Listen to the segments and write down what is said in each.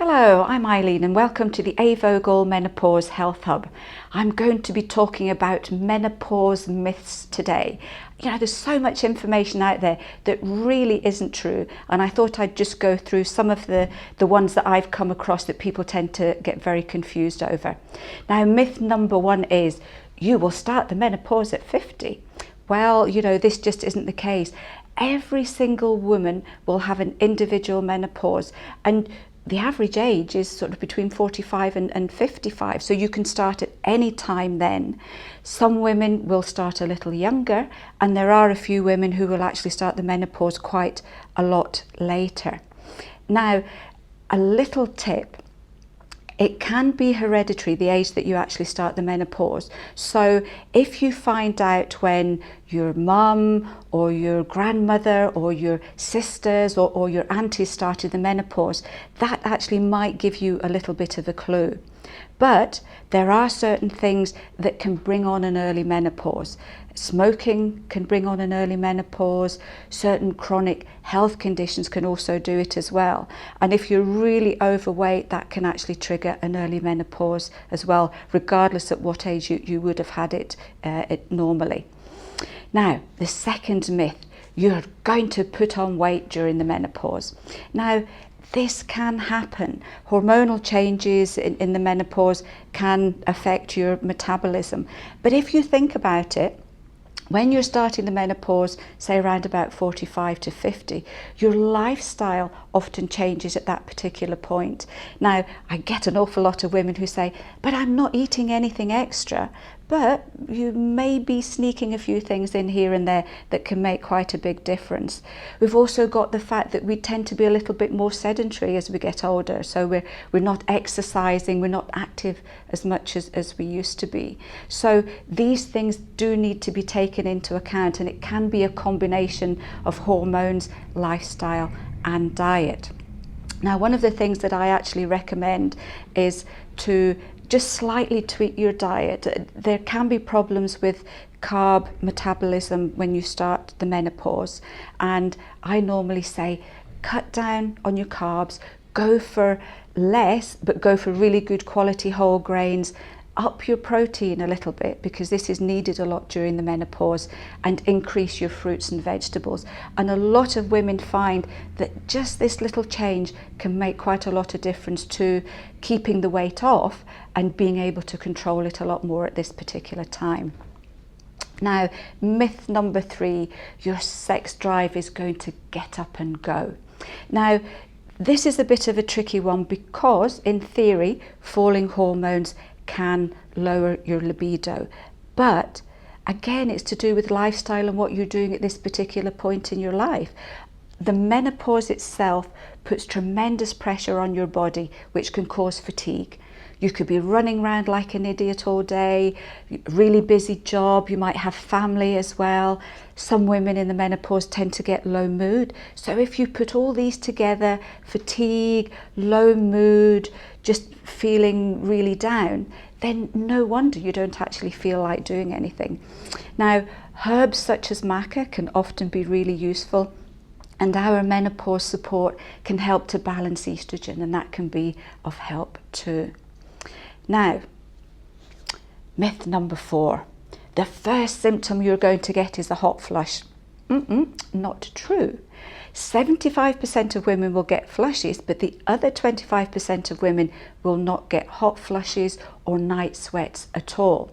Hello, I'm Eileen and welcome to the a.vogel Menopause Health Hub. I'm going to be talking about menopause myths today. You know, there's so much information out there that really isn't true, and I thought I'd just go through some of the ones that I've come across that people tend to get very confused over. Now, myth number one is you will start the menopause at 50. Well, you know, this just isn't the case. Every single woman will have an individual menopause, and the average age is sort of between 45 and 55, so you can start at any time then. Some women will start a little younger, and there are a few women who will actually start the menopause quite a lot later. Now, a little tip. It can be hereditary, the age that you actually start the menopause. So if you find out when your mum or your grandmother or your sisters or your aunties started the menopause, that actually might give you a little bit of a clue. But there are certain things that can bring on an early menopause. Smoking can bring on an early menopause. Certain chronic health conditions can also do it as well. And if you're really overweight, that can actually trigger an early menopause as well, regardless at what age you would have had it normally. Now, the second myth, you're going to put on weight during the menopause. Now, this can happen. Hormonal changes in the menopause can affect your metabolism. But if you think about it, when you're starting the menopause, say around about 45 to 50, your lifestyle often changes at that particular point. Now, I get an awful lot of women who say, but I'm not eating anything extra. But you may be sneaking a few things in here and there that can make quite a big difference. We've also got the fact that we tend to be a little bit more sedentary as we get older. So we're not exercising, we're not active as much as we used to be. So these things do need to be taken into account, and it can be a combination of hormones, lifestyle and diet. Now, one of the things that I actually recommend is to just slightly tweak your diet. There can be problems with carb metabolism when you start the menopause, and I normally say cut down on your carbs, go for less but go for really good quality whole grains, up your protein a little bit because this is needed a lot during the menopause, and increase your fruits and vegetables. And a lot of women find that just this little change can make quite a lot of difference to keeping the weight off and being able to control it a lot more at this particular time. Now, myth number three, your sex drive is going to get up and go. Now, this is a bit of a tricky one because in theory, falling hormones can lower your libido, but again, it's to do with lifestyle and what you're doing at this particular point in your life. The menopause itself puts tremendous pressure on your body, which can cause fatigue. You could be running around like an idiot all day, really busy job, you might have family as well. Some women in the menopause tend to get low mood. So if you put all these together, fatigue, low mood, just feeling really down, then no wonder you don't actually feel like doing anything. Now, herbs such as maca can often be really useful, and our menopause support can help to balance estrogen, and that can be of help too. Now, myth number four, the first symptom you're going to get is a hot flush. Not true. 75% of women will get flushes, but the other 25% of women will not get hot flushes or night sweats at all.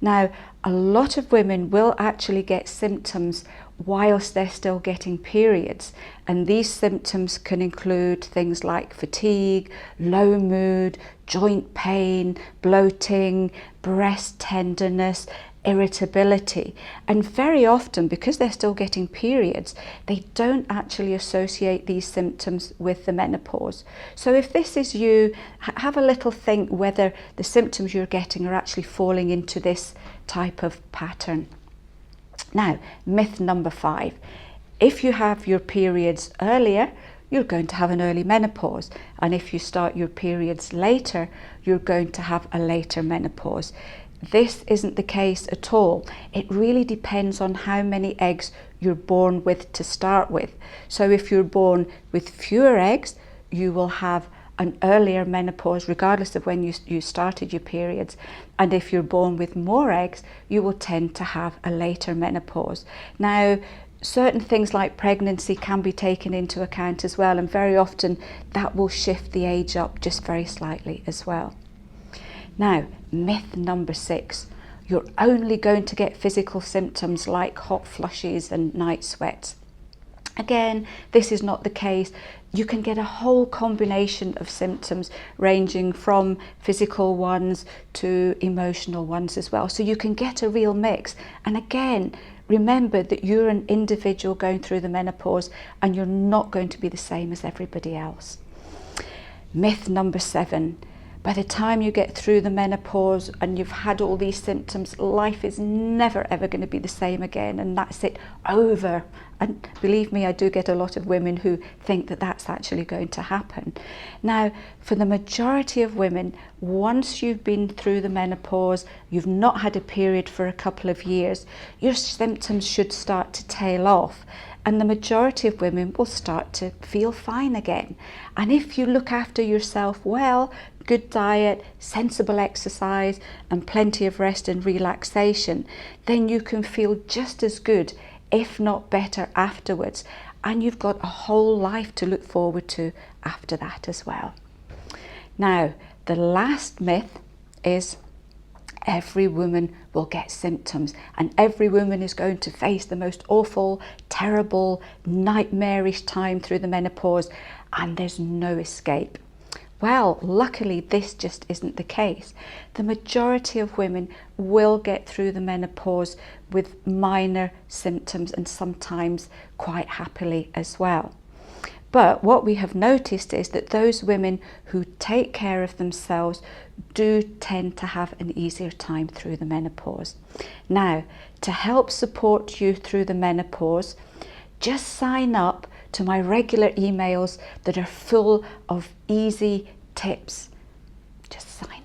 Now, a lot of women will actually get symptoms whilst they're still getting periods, and these symptoms can include things like fatigue, low mood, joint pain, bloating, breast tenderness, irritability. And very often, because they're still getting periods, they don't actually associate these symptoms with the menopause. So if this is you, have a little think whether the symptoms you're getting are actually falling into this type of pattern. Now, myth number five, if you have your periods earlier, you're going to have an early menopause, and if you start your periods later, you're going to have a later menopause. This isn't the case at all. It really depends on how many eggs you're born with to start with. So if you're born with fewer eggs, you will have an earlier menopause, regardless of when you started your periods. And if you're born with more eggs, you will tend to have a later menopause. Now, certain things like pregnancy can be taken into account as well, and very often that will shift the age up just very slightly as well. Now, myth number 6, you're only going to get physical symptoms like hot flushes and night sweats. Again, this is not the case. You can get a whole combination of symptoms ranging from physical ones to emotional ones as well. So you can get a real mix. And again, remember that you're an individual going through the menopause and you're not going to be the same as everybody else. Myth number 7. By the time you get through the menopause and you've had all these symptoms, life is never ever going to be the same again, and that's it, over. And believe me, I do get a lot of women who think that that's actually going to happen. Now, for the majority of women, once you've been through the menopause, you've not had a period for a couple of years, your symptoms should start to tail off. And the majority of women will start to feel fine again. And if you look after yourself well, good diet, sensible exercise, and plenty of rest and relaxation, then you can feel just as good, if not better, afterwards. And you've got a whole life to look forward to after that as well. Now, the last myth is every woman will get symptoms, and every woman is going to face the most awful, terrible, nightmarish time through the menopause, and there's no escape. Well, luckily this just isn't the case. The majority of women will get through the menopause with minor symptoms, and sometimes quite happily as well. But what we have noticed is that those women who take care of themselves do tend to have an easier time through the menopause. Now, to help support you through the menopause, just sign up to my regular emails that are full of easy tips. Just sign